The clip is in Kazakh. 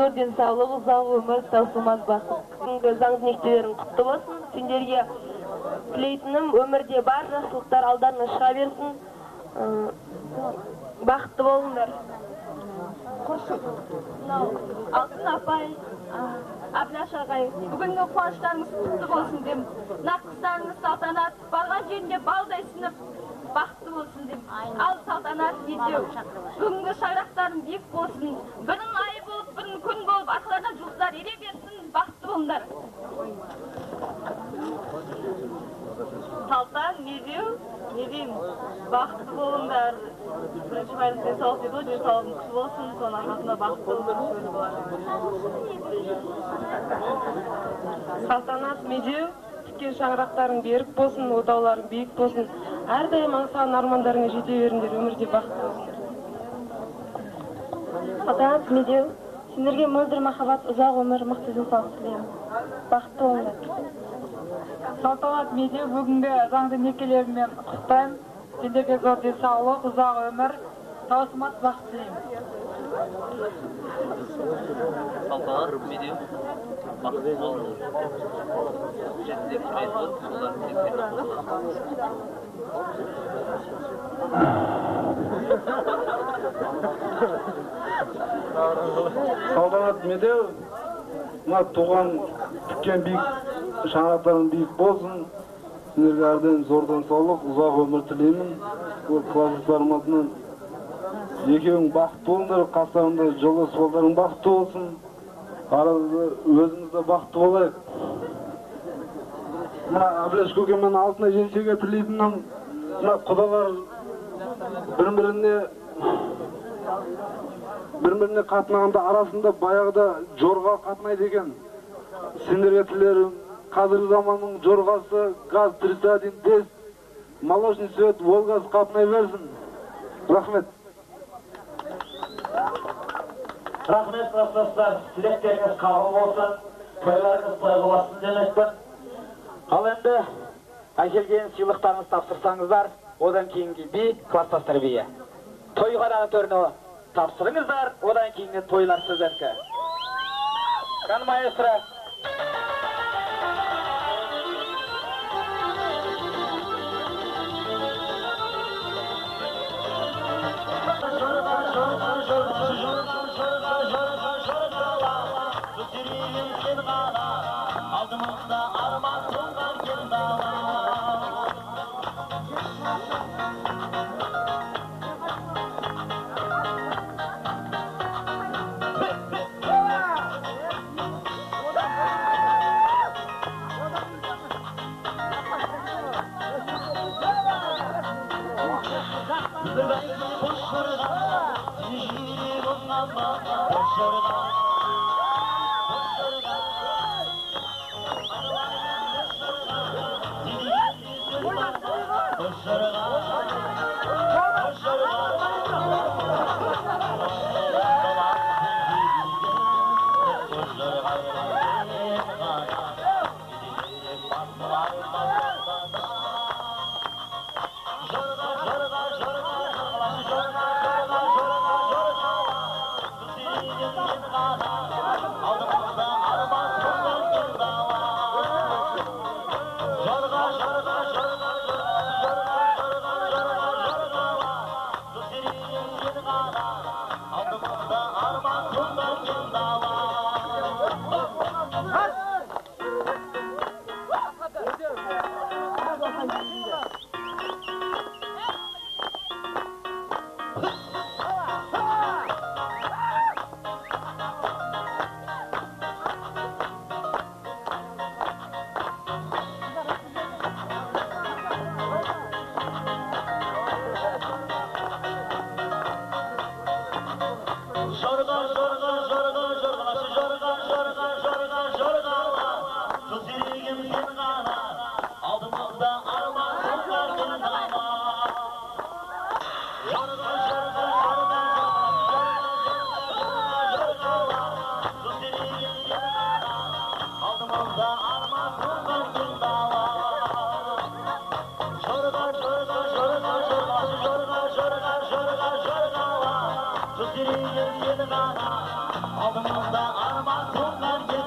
zor денсаулық, ұзақ өмір, таусылмас бақыт. Бүгінгі заң тілектерің құтты болсын. Сендерге тілейтінім өмірде бар жақсылықтар алдарына шыға берсін. Бақытты болыңдар. Алтын апай, Абляш ағай, бүгінгі қуаныштарыңыз құтты болсын дем. Нақыстарыңыз салтанат, барған жерінде балдай сынып, бақытты болсын дем. Ал салтанат медеу, бүгінгі шаңырақтарың биік болсын. Бірін ай болып, бірін күн болып, арқаларынан жұлдыздар ере берсін, бақытты болыңдар. Салтан, медеу, не деймін, бақытты болыңдар. Бірінші байлық денсаулық дейді ғой, денсаулығың күшті болсын, соның арқасында бақытты болыңдар. Салтанат, медеу, тіккен шаңырақтарың берік болсын, отауларың биік болсын. Әрдайым аңсаған армандарыңа жете беріңдер, өмірде бақытты болыңдар. Салтанат, медеу, сендерге мөлдір махаббат, ұзақ өмір, мықты денсаулық тілеймін. Бақытты болыңдар. Салтанат, медеу, бүгінгі заңды некелерімен құттықтаймын. Сендерге зор денсаулық, ұзақ өмір, таусылмас бақыт тілеймін. Салтанат, медеу, бақытты болыңдар. Жетідегі айтылып, олар тексерді Салтанат, медеу, мына туған тіккен биік шаңырақтарың биік болсын. Сендерге әрдайым зор денсаулық, ұзақ өмір тілеймін. Класстастарым атынан екеуің бақытты болыңдар, қастарыңда жолдас болдарың бақытты болсын. Өзіміз де бақытты болайық. Мына Абляш көкемен алтына жеңшеге тілейтінім, мына құдалар бір-біріне қатынағанда арасында баяғыда жорға қатынайды екен. Сендерге тілерім, қазіргі заманның жорғасы газ 301-10, молочный свет, Волгасы қатынай берсін. Рахмет. Рахмет, класстастар, тілектеріңіз қабыл болсын, тойларыңыз той болсын демекпін. Ал енді әкелген сыйлықтарыңыз тапсырсаңыздар, одан кейінгі би класстастар биі. Тойғадағы төріне тапсырыңыздар, одан кейінгі тойлар сөзеркі. Қан маэстро. Aldımızda armağan sonlar geldi. Aldımızda arman soğuklar